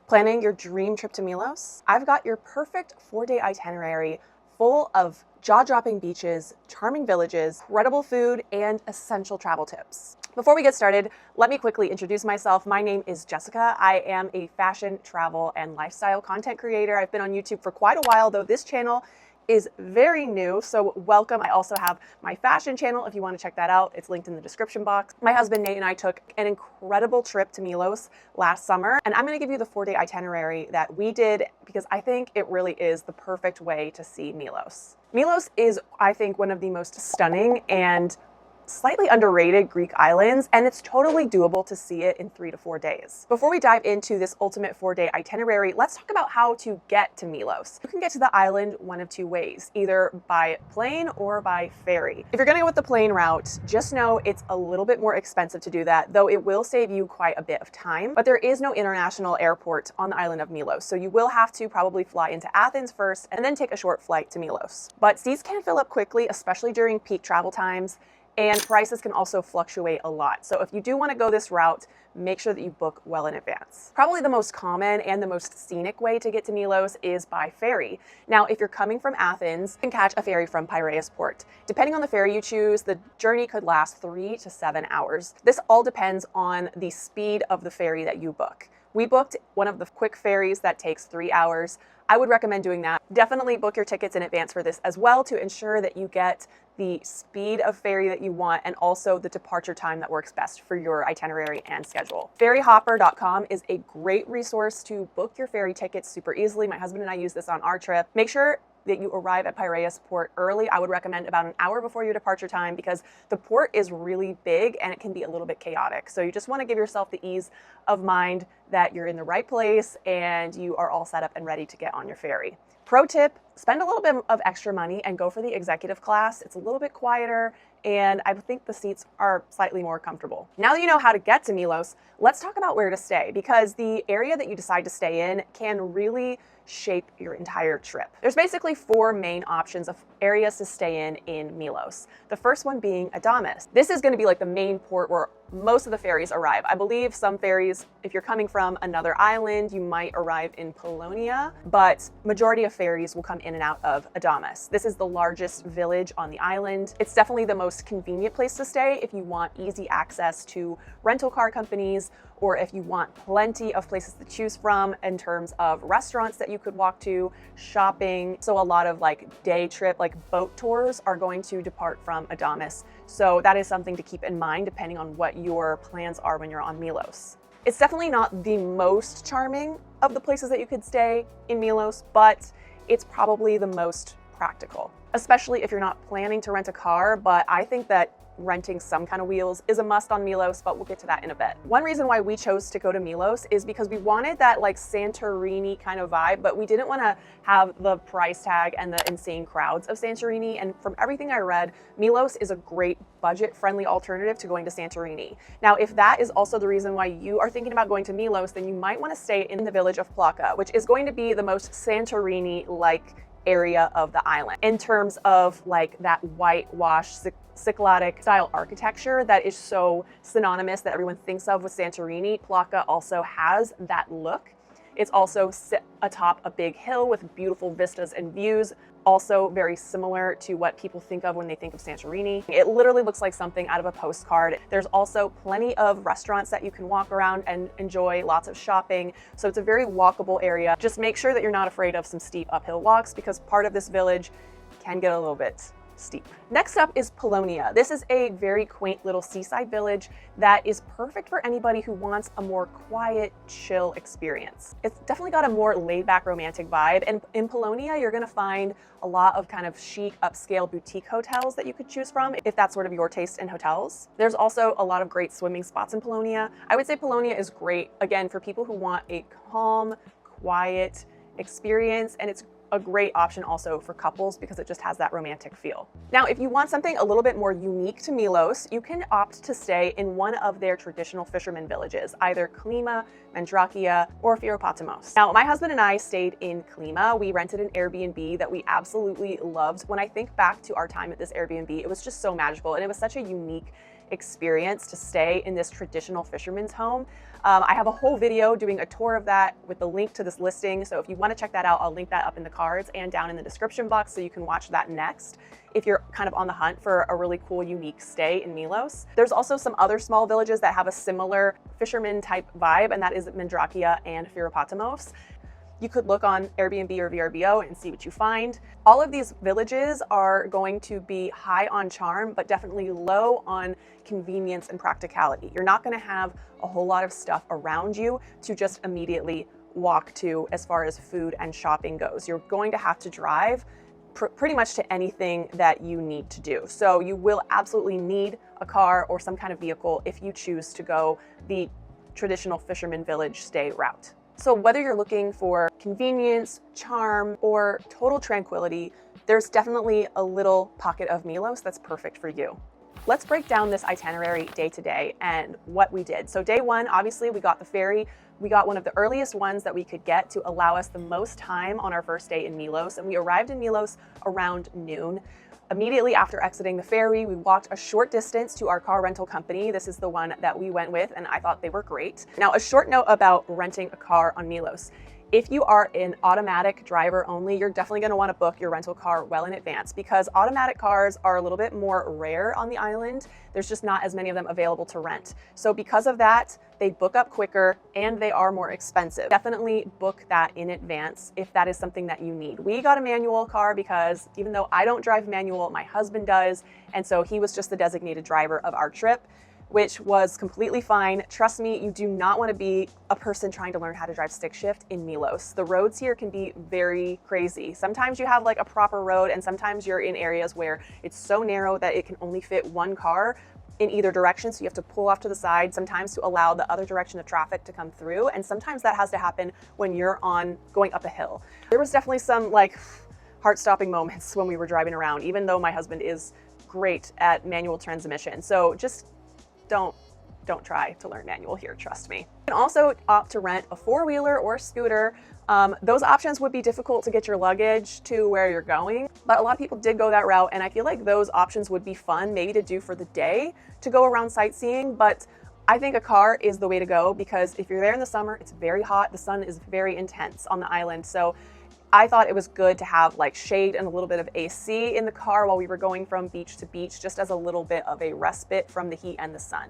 Planning your dream trip to Milos? I've got your perfect 4-day itinerary full of jaw-dropping beaches, charming villages, incredible food, and essential travel tips. Before we get started, let me quickly introduce myself. My name is Jessica. I am a fashion, travel, and lifestyle content creator. I've been on YouTube for quite a while, though this channel is very new, so welcome. I also have my fashion channel if you want to check that out. It's linked in the description box. My husband Nate and I took an incredible trip to Milos last summer, and I'm going to give you the 4-day itinerary that we did because I think it really is the perfect way to see Milos. Milos is, I think, one of the most stunning and slightly underrated Greek islands, and it's totally doable to see it in 3 to 4 days. Before we dive into this ultimate 4-day itinerary, let's talk about how to get to Milos. You can get to the island one of two ways, either by plane or by ferry. If you're gonna go with the plane route, just know it's a little bit more expensive to do that, though it will save you quite a bit of time, but there is no international airport on the island of Milos, so you will have to probably fly into Athens first and then take a short flight to Milos. But seats can fill up quickly, especially during peak travel times, and prices can also fluctuate a lot. So if you do want to go this route, make sure that you book well in advance. Probably the most common and the most scenic way to get to Milos is by ferry. Now, if you're coming from Athens, you can catch a ferry from Pireus port. Depending on the ferry you choose, the journey could last 3 to 7 hours. This all depends on the speed of the ferry that you book. We booked one of the quick ferries that takes 3 hours. I would recommend doing that. Definitely book your tickets in advance for this as well to ensure that you get the speed of ferry that you want and also the departure time that works best for your itinerary and schedule. Ferryhopper.com is a great resource to book your ferry tickets super easily. My husband and I use this on our trip. Make sure that you arrive at Pireus port early. I would recommend about an hour before your departure time because the port is really big and it can be a little bit chaotic. So you just want to give yourself the ease of mind that you're in the right place and you are all set up and ready to get on your ferry. Pro tip, spend a little bit of extra money and go for the executive class. It's a little bit quieter and I think the seats are slightly more comfortable. Now that you know how to get to Milos, let's talk about where to stay because the area that you decide to stay in can really shape your entire trip. There's basically 4 main options of areas to stay in Milos. The first one being Adamas. This is going to be like the main port where most of the ferries arrive. I believe some ferries, if you're coming from another island, you might arrive in Polonia, but majority of ferries will come in and out of Adamas. This is the largest village on the island. It's definitely the most convenient place to stay if you want easy access to rental car companies or if you want plenty of places to choose from in terms of restaurants that you could walk to, shopping. So a lot of like day trip, like boat tours are going to depart from Adamas. So that is something to keep in mind depending on what your plans are when you're on Milos. It's definitely not the most charming of the places that you could stay in Milos, but it's probably the most practical, especially if you're not planning to rent a car. But I think that renting some kind of wheels is a must on Milos, but we'll get to that in a bit. One reason why we chose to go to Milos is because we wanted that like Santorini kind of vibe, but we didn't want to have the price tag and the insane crowds of Santorini. And from everything I read, Milos is a great budget-friendly alternative to going to Santorini. Now, if that is also the reason why you are thinking about going to Milos, then you might want to stay in the village of Plaka, which is going to be the most Santorini-like area of the island in terms of like that whitewashed Cycladic style architecture that is so synonymous that everyone thinks of with Santorini. Plaka also has that look. It's also sit atop a big hill with beautiful vistas and views, also very similar to what people think of when they think of Santorini. It literally looks like something out of a postcard. There's also plenty of restaurants that you can walk around and enjoy, lots of shopping. So it's a very walkable area. Just make sure that you're not afraid of some steep uphill walks because part of this village can get a little bit steep. Next up is Polonia. This is a very quaint little seaside village that is perfect for anybody who wants a more quiet, chill experience. It's definitely got a more laid-back romantic vibe, and in Polonia you're gonna find a lot of kind of chic, upscale boutique hotels that you could choose from if that's sort of your taste in hotels. There's also a lot of great swimming spots in Polonia. I would say Polonia is great, again, for people who want a calm, quiet experience, and it's a great option also for couples because it just has that romantic feel. Now, if you want something a little bit more unique to Milos, you can opt to stay in one of their traditional fishermen villages, either Klima, Mandrakia, or Fyropotamos. Now, my husband and I stayed in Klima. We rented an Airbnb that we absolutely loved. When I think back to our time at this Airbnb, it was just so magical and it was such a unique experience to stay in this traditional fisherman's home. I have a whole video doing a tour of that with the link to this listing. So if you want to check that out, I'll link that up in the cards and down in the description box so you can watch that next if you're kind of on the hunt for a really cool, unique stay in Milos. There's also some other small villages that have a similar fisherman type vibe, and that is Mandrakia and Fyropotamos. You could look on Airbnb or VRBO and see what you find. All of these villages are going to be high on charm, but definitely low on convenience and practicality. You're not going to have a whole lot of stuff around you to just immediately walk to as far as food and shopping goes. You're going to have to drive pretty much to anything that you need to do. So you will absolutely need a car or some kind of vehicle if you choose to go the traditional fisherman village stay route. So whether you're looking for convenience, charm, or total tranquility, there's definitely a little pocket of Milos that's perfect for you. Let's break down this itinerary day to day and what we did. So day one, obviously we got the ferry. We got one of the earliest ones that we could get to allow us the most time on our first day in Milos, and we arrived in Milos around noon. Immediately after exiting the ferry, we walked a short distance to our car rental company. This is the one that we went with, and I thought they were great. Now, a short note about renting a car on Milos. If you are an automatic driver only, you're definitely going to want to book your rental car well in advance because automatic cars are a little bit more rare on the island. There's just not as many of them available to rent. So because of that, they book up quicker and they are more expensive. Definitely book that in advance if that is something that you need. We got a manual car because even though I don't drive manual, my husband does. And so he was just the designated driver of our trip, which was completely fine. Trust me, you do not want to be a person trying to learn how to drive stick shift in Milos. The roads here can be very crazy. Sometimes you have like a proper road and sometimes you're in areas where it's so narrow that it can only fit one car in either direction. So you have to pull off to the side sometimes to allow the other direction of traffic to come through. And sometimes that has to happen when you're going up a hill. There was definitely some like heart-stopping moments when we were driving around, even though my husband is great at manual transmission. So just don't try to learn manual here, trust me. You can also opt to rent a four-wheeler or scooter. Those options would be difficult to get your luggage to where you're going, but a lot of people did go that route, and I feel like those options would be fun maybe to do for the day to go around sightseeing, but I think a car is the way to go because if you're there in the summer, it's very hot, the sun is very intense on the island, so I thought it was good to have like shade and a little bit of AC in the car while we were going from beach to beach, just as a little bit of a respite from the heat and the sun.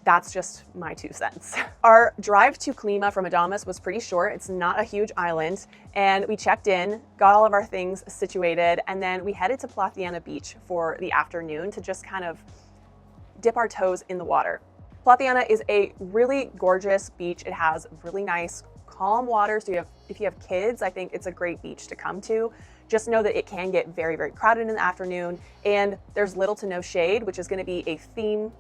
That's just my 2 cents. Our drive to Klima from Adamas was pretty short. It's not a huge island. And we checked in, got all of our things situated, and then we headed to Plathiena Beach for the afternoon to just kind of dip our toes in the water. Plathiena is a really gorgeous beach. It has really nice calm water, so if you have kids, I think it's a great beach to come to. Just know that it can get very, very crowded in the afternoon, and there's little to no shade, which is going to be a theme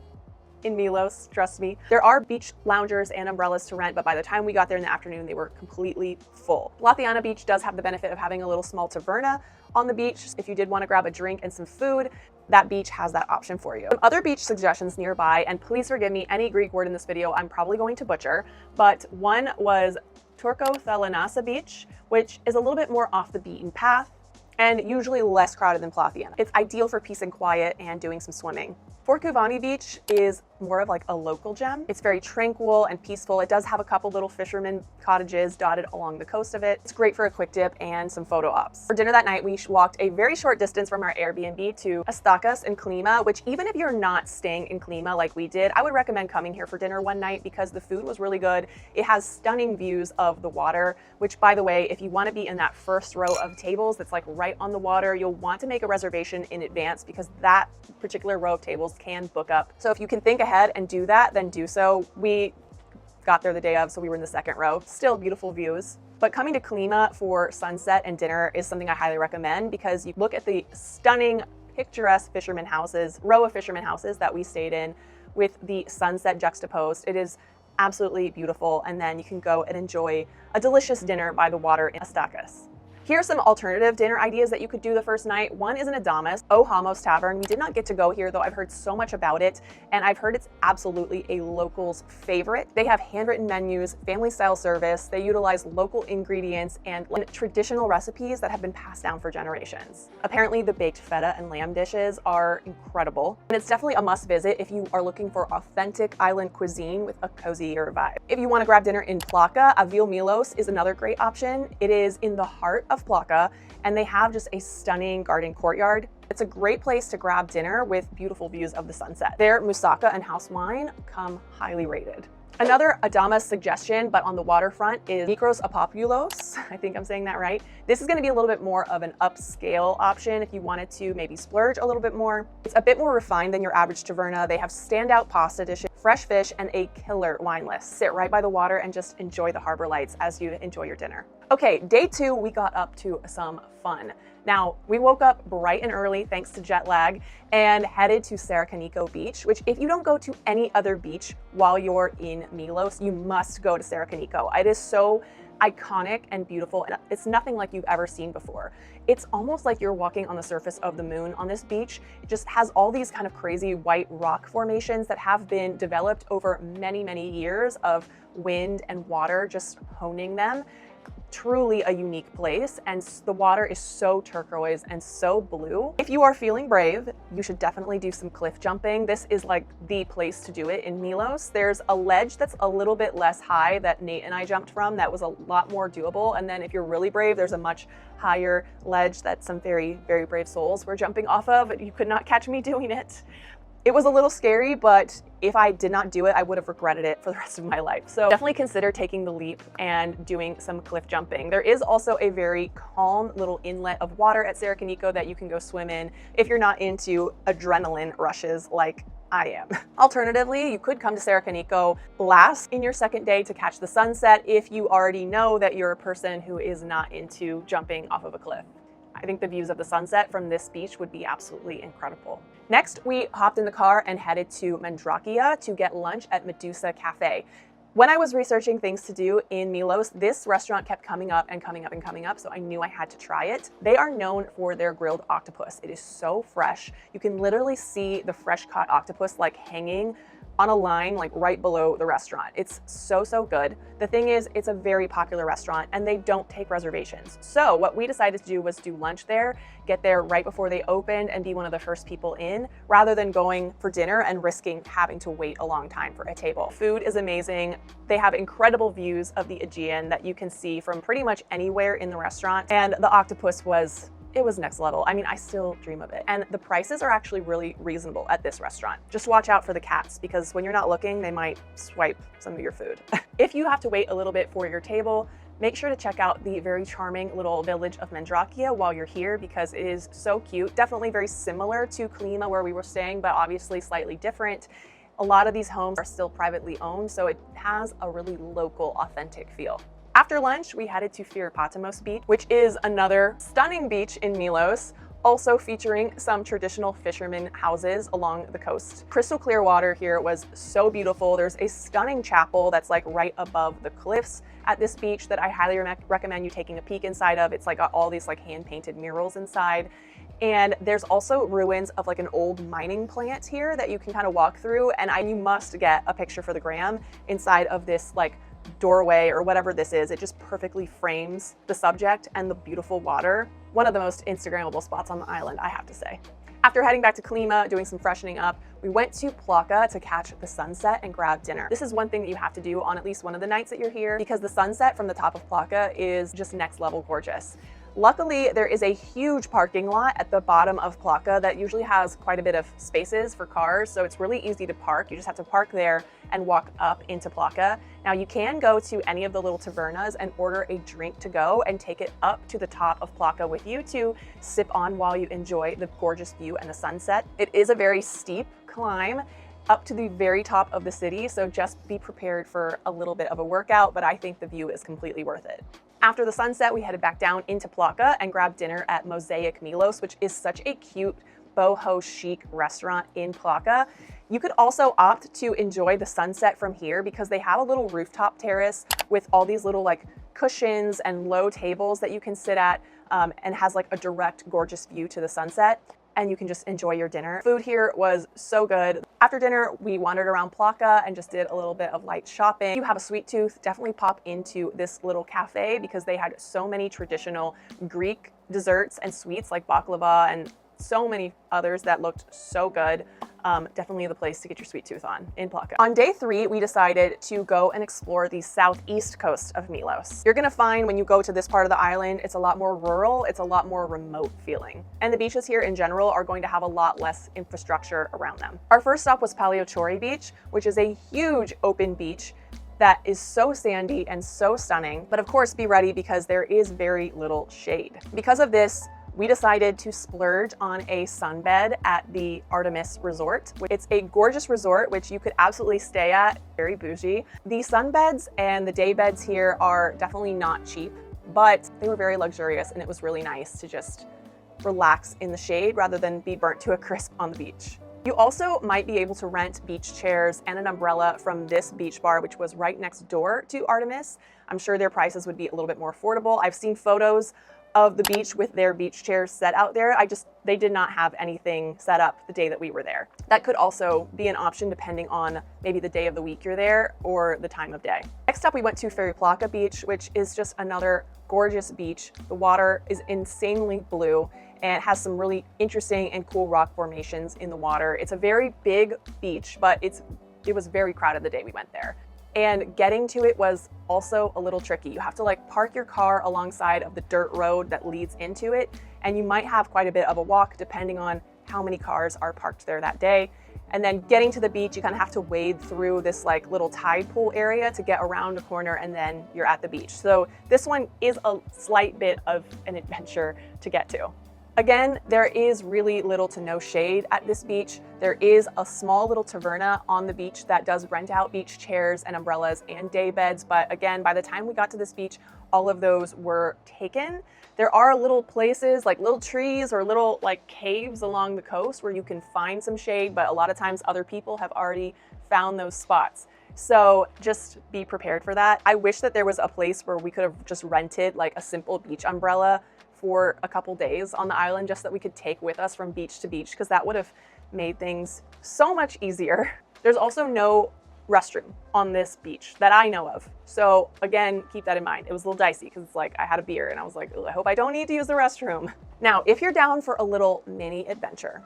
in Milos, trust me. There are beach loungers and umbrellas to rent, but by the time we got there in the afternoon, they were completely full. Plathiena Beach does have the benefit of having a little small taverna on the beach. If you did want to grab a drink and some food, that beach has that option for you. Some other beach suggestions nearby, and please forgive me, any Greek word in this video I'm probably going to butcher, but one was Fyropotamos Beach, which is a little bit more off the beaten path and usually less crowded than Plathiena. It's ideal for peace and quiet and doing some swimming. Fyropotamos Beach is more of like a local gem. It's very tranquil and peaceful. It does have a couple little fisherman cottages dotted along the coast of it. It's great for a quick dip and some photo ops. For dinner that night, we walked a very short distance from our Airbnb to Astakas in Klima, which even if you're not staying in Klima like we did, I would recommend coming here for dinner one night because the food was really good. It has stunning views of the water, which by the way, if you want to be in that first row of tables that's like right on the water, you'll want to make a reservation in advance because that particular row of tables can book up. So if you can think ahead and do that, then do so. We got there the day of, so we were in the second row. Still beautiful views. But coming to Klima for sunset and dinner is something I highly recommend because you look at the stunning, picturesque fisherman houses, row of fisherman houses that we stayed in with the sunset juxtaposed. It is absolutely beautiful. And then you can go and enjoy a delicious dinner by the water in Astakas. Here are some alternative dinner ideas that you could do the first night. One is an Adamas, Ohamos Tavern. We did not get to go here though. I've heard so much about it and I've heard it's absolutely a local's favorite. They have handwritten menus, family style service. They utilize local ingredients and traditional recipes that have been passed down for generations. Apparently the baked feta and lamb dishes are incredible. And it's definitely a must visit if you are looking for authentic island cuisine with a cozier vibe. If you want to grab dinner in Plaka, Avil Milos is another great option. It is in the heart of Plaka, and they have just a stunning garden courtyard. It's a great place to grab dinner with beautiful views of the sunset. Their moussaka and house wine come highly rated. Another Adamas suggestion, but on the waterfront, is Milos Itinerary. I think I'm saying that right. This is going to be a little bit more of an upscale option if you wanted to maybe splurge a little bit more. It's a bit more refined than your average taverna. They have standout pasta dishes, fresh fish, and a killer wine list. Sit right by the water and just enjoy the harbor lights as you enjoy your dinner. Okay, day 2, we got up to some fun. Now, we woke up bright and early thanks to jet lag and headed to Sarakaniko Beach, which if you don't go to any other beach while you're in Milos, you must go to Sarakaniko. It is so iconic and beautiful, and it's nothing like you've ever seen before. It's almost like you're walking on the surface of the moon on this beach. It just has all these kind of crazy white rock formations that have been developed over many, many years of wind and water just honing them. Truly a unique place, and the water is so turquoise and so blue. If you are feeling brave, you should definitely do some cliff jumping. This is like the place to do it in Milos. There's a ledge that's a little bit less high that Nate and I jumped from that was a lot more doable, and then if you're really brave, there's a much higher ledge that some very, very brave souls were jumping off of, but you could not catch me doing it. It was a little scary, but if I did not do it, I would have regretted it for the rest of my life. So definitely consider taking the leap and doing some cliff jumping. There is also a very calm little inlet of water at Sarakaniko that you can go swim in if you're not into adrenaline rushes like I am. Alternatively, you could come to Sarakaniko last in your second day to catch the sunset if you already know that you're a person who is not into jumping off of a cliff. I think the views of the sunset from this beach would be absolutely incredible. Next, we hopped in the car and headed to Mandrakia to get lunch at Medusa Cafe. When I was researching things to do in Milos, this restaurant kept coming up and coming up and coming up, so I knew I had to try it. They are known for their grilled octopus. It is so fresh. You can literally see the fresh caught octopus like hanging on a line like right below the restaurant. It's so, so good. The thing is, it's a very popular restaurant and they don't take reservations. So what we decided to do was do lunch there, get there right before they opened and be one of the first people in, rather than going for dinner and risking having to wait a long time for a table. Food is amazing. They have incredible views of the Aegean that you can see from pretty much anywhere in the restaurant. And the octopus was next level. I mean, I still dream of it. And the prices are actually really reasonable at this restaurant. Just watch out for the cats because when you're not looking, they might swipe some of your food. If you have to wait a little bit for your table, make sure to check out the very charming little village of Mandrakia while you're here because it is so cute. Definitely very similar to Klima where we were staying, but obviously slightly different. A lot of these homes are still privately owned, so it has a really local, authentic feel. After lunch, we headed to Fyropotamos Beach, which is another stunning beach in Milos, also featuring some traditional fisherman houses along the coast. Crystal clear water here was so beautiful. There's a stunning chapel that's like right above the cliffs at this beach that I highly recommend you taking a peek inside of. It's like got all these like hand-painted murals inside. And there's also ruins of like an old mining plant here that you can kind of walk through. And you must get a picture for the gram inside of this like doorway or whatever this is. It just perfectly frames the subject and the beautiful water. One of the most Instagrammable spots on the island, I have to say. After heading back to Klima, doing some freshening up, we went to Plaka to catch the sunset and grab dinner. This is one thing that you have to do on at least one of the nights that you're here because the sunset from the top of Plaka is just next level gorgeous. Luckily, there is a huge parking lot at the bottom of Plaka that usually has quite a bit of spaces for cars, so it's really easy to park. You just have to park there and walk up into Plaka. Now, you can go to any of the little tavernas and order a drink to go and take it up to the top of Plaka with you to sip on while you enjoy the gorgeous view and the sunset. It is a very steep climb up to the very top of the city, so just be prepared for a little bit of a workout, but I think the view is completely worth it. After the sunset, we headed back down into Plaka and grabbed dinner at Mosaic Milos, which is such a cute boho chic restaurant in Plaka. You could also opt to enjoy the sunset from here because they have a little rooftop terrace with all these little like cushions and low tables that you can sit at, and has like a direct, gorgeous view to the sunset. And you can just enjoy your dinner. Food here was so good. After dinner, we wandered around Plaka and just did a little bit of light shopping. If you have a sweet tooth, definitely pop into this little cafe because they had so many traditional Greek desserts and sweets like baklava and so many others that looked so good. Definitely the place to get your sweet tooth on in Plaka. On day 3, we decided to go and explore the southeast coast of Milos. You're gonna find when you go to this part of the island, it's a lot more rural, it's a lot more remote feeling. And the beaches here in general are going to have a lot less infrastructure around them. Our first stop was Paleochori Beach, which is a huge open beach that is so sandy and so stunning. But of course, be ready because there is very little shade. Because of this, we decided to splurge on a sunbed at the Adamas resort. It's a gorgeous resort, which you could absolutely stay at, very bougie. The sunbeds and the day beds here are definitely not cheap, but they were very luxurious and it was really nice to just relax in the shade rather than be burnt to a crisp on the beach. You also might be able to rent beach chairs and an umbrella from this beach bar, which was right next door to Adamas. I'm sure their prices would be a little bit more affordable. I've seen photos of the beach with their beach chairs set out there. They did not have anything set up the day that we were there. That could also be an option depending on maybe the day of the week you're there or the time of day. Next up, we went to Fyriplaka Beach, which is just another gorgeous beach. The water is insanely blue and it has some really interesting and cool rock formations in the water. It's a very big beach, but it was very crowded the day we went there. And getting to it was also a little tricky. You have to like park your car alongside of the dirt road that leads into it. And you might have quite a bit of a walk depending on how many cars are parked there that day. And then getting to the beach, you kind of have to wade through this like little tide pool area to get around a corner and then you're at the beach. So this one is a slight bit of an adventure to get to. Again, there is really little to no shade at this beach. There is a small little taverna on the beach that does rent out beach chairs and umbrellas and day beds. But again, by the time we got to this beach, all of those were taken. There are little places like little trees or little like caves along the coast where you can find some shade, but a lot of times other people have already found those spots. So just be prepared for that. I wish that there was a place where we could have just rented like a simple beach umbrella for a couple days on the island just that we could take with us from beach to beach because that would have made things so much easier. There's also no restroom on this beach that I know of. So again, keep that in mind. It was a little dicey because it's like I had a beer and I was like, I hope I don't need to use the restroom. Now, if you're down for a little mini adventure,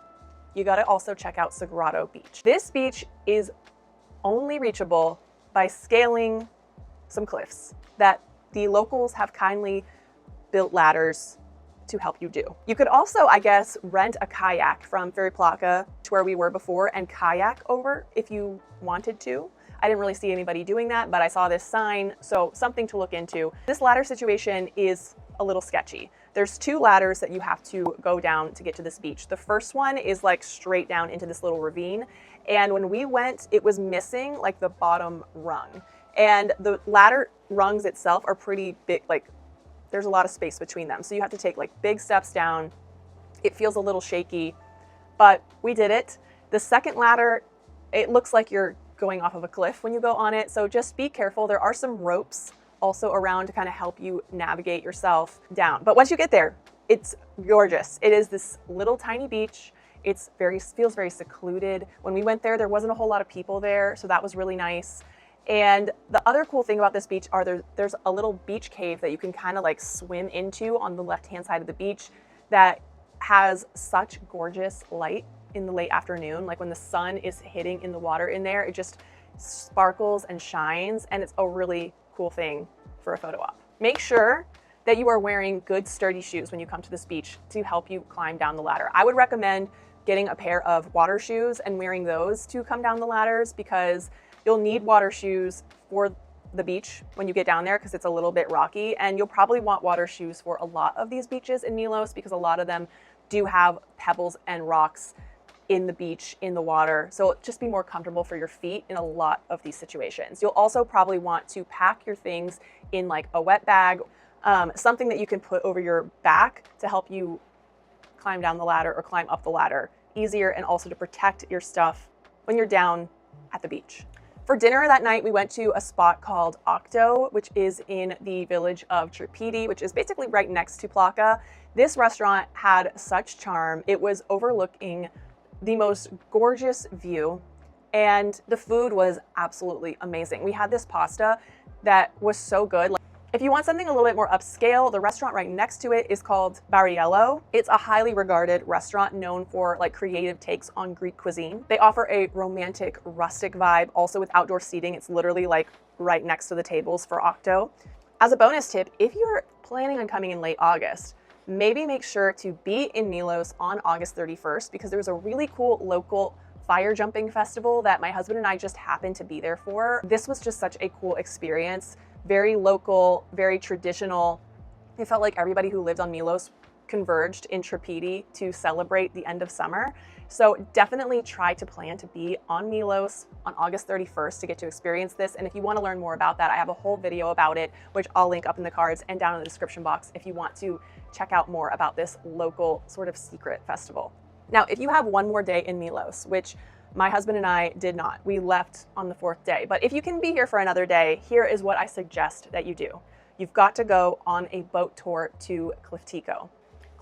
you got to also check out Tsigrado Beach. This beach is only reachable by scaling some cliffs that the locals have kindly built ladders to help you do. You could also, I guess, rent a kayak from Fyriplaka to where we were before and kayak over if you wanted to. I didn't really see anybody doing that, but I saw this sign, so something to look into. This ladder situation is a little sketchy. There's 2 ladders that you have to go down to get to this beach. The first one is like straight down into this little ravine. And when we went, it was missing like the bottom rung. And the ladder rungs itself are pretty big, like there's a lot of space between them. So you have to take like big steps down. It feels a little shaky, but we did it. The second ladder, it looks like you're going off of a cliff when you go on it. So just be careful. There are some ropes also around to kind of help you navigate yourself down. But once you get there, it's gorgeous. It is this little tiny beach. Feels very secluded. When we went there wasn't a whole lot of people there. So that was really nice. And the other cool thing about this beach are there's a little beach cave that you can kind of like swim into on the left-hand side of the beach that has such gorgeous light in the late afternoon. Like when the sun is hitting in the water in there, it just sparkles and shines, and it's a really cool thing for a photo op. Make sure that you are wearing good sturdy shoes when you come to this beach to help you climb down the ladder. I would recommend getting a pair of water shoes and wearing those to come down the ladders because you'll need water shoes for the beach when you get down there because it's a little bit rocky, and you'll probably want water shoes for a lot of these beaches in Milos because a lot of them do have pebbles and rocks in the beach, in the water. So just be more comfortable for your feet in a lot of these situations. You'll also probably want to pack your things in like a wet bag, something that you can put over your back to help you climb down the ladder or climb up the ladder easier, and also to protect your stuff when you're down at the beach. For dinner that night, we went to a spot called Okto, which is in the village of Tripidi, which is basically right next to Plaka. This restaurant had such charm. It was overlooking the most gorgeous view, and the food was absolutely amazing. We had this pasta that was so good. If you want something a little bit more upscale, the restaurant right next to it is called Bariello. It's a highly regarded restaurant known for like creative takes on Greek cuisine. They offer a romantic, rustic vibe, also with outdoor seating. It's literally like right next to the tables for Okto. As a bonus tip, if you're planning on coming in late August, maybe make sure to be in Milos on August 31st because there's a really cool local fire jumping festival that my husband and I just happened to be there for. This was just such a cool experience. Very local, very traditional. It felt like everybody who lived on Milos converged in Tripidi to celebrate the end of summer. So definitely try to plan to be on Milos on August 31st to get to experience this. And if you want to learn more about that, I have a whole video about it, which I'll link up in the cards and down in the description box if you want to check out more about this local sort of secret festival. Now, if you have one more day in Milos, which my husband and I did not. We left on the 4th day. But if you can be here for another day, here is what I suggest that you do. You've got to go on a boat tour to Kleftiko.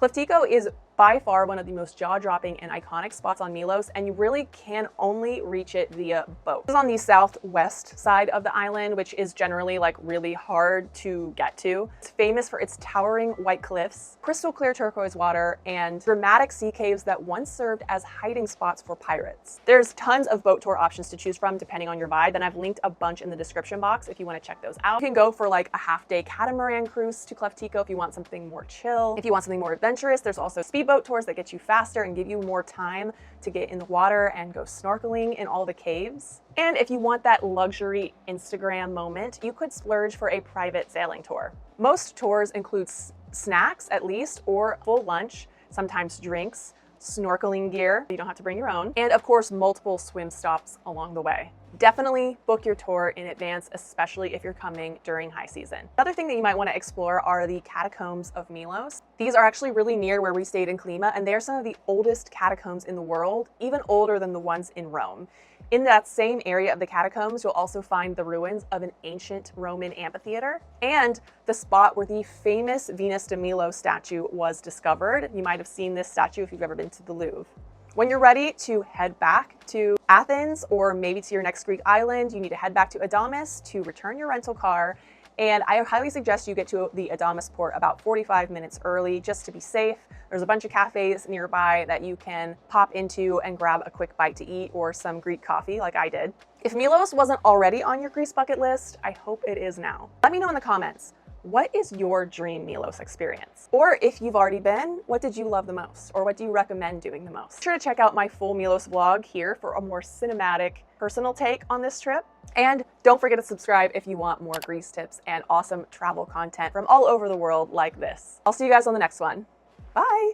Kleftiko is by far one of the most jaw-dropping and iconic spots on Milos, and you really can only reach it via boat. This is on the southwest side of the island, which is generally like really hard to get to. It's famous for its towering white cliffs, crystal clear turquoise water, and dramatic sea caves that once served as hiding spots for pirates. There's tons of boat tour options to choose from depending on your vibe, and I've linked a bunch in the description box if you want to check those out. You can go for like a half-day catamaran cruise to Kleftiko if you want something more chill. If you want something more adventurous, there's also speedboat tours that get you faster and give you more time to get in the water and go snorkeling in all the caves. And if you want that luxury Instagram moment, you could splurge for a private sailing tour. Most tours include snacks at least, or full lunch, sometimes drinks, snorkeling gear, you don't have to bring your own, and of course multiple swim stops along the way. Definitely book your tour in advance, especially if you're coming during high season. Another thing that you might want to explore are the Catacombs of Milos. These are actually really near where we stayed in Klima, and they're some of the oldest catacombs in the world, even older than the ones in Rome. In that same area of the catacombs, you'll also find the ruins of an ancient Roman amphitheater and the spot where the famous Venus de Milo statue was discovered. You might have seen this statue if you've ever been to the Louvre. When you're ready to head back to Athens or maybe to your next Greek island, you need to head back to Adamas to return your rental car. And I highly suggest you get to the Adamas port about 45 minutes early just to be safe. There's a bunch of cafes nearby that you can pop into and grab a quick bite to eat or some Greek coffee like I did. If Milos wasn't already on your Greece bucket list, I hope it is now. Let me know in the comments. What is your dream Milos experience? Or if you've already been, what did you love the most? Or what do you recommend doing the most? Be sure to check out my full Milos vlog here for a more cinematic, personal take on this trip. And don't forget to subscribe if you want more Greece tips and awesome travel content from all over the world like this. I'll see you guys on the next one. Bye.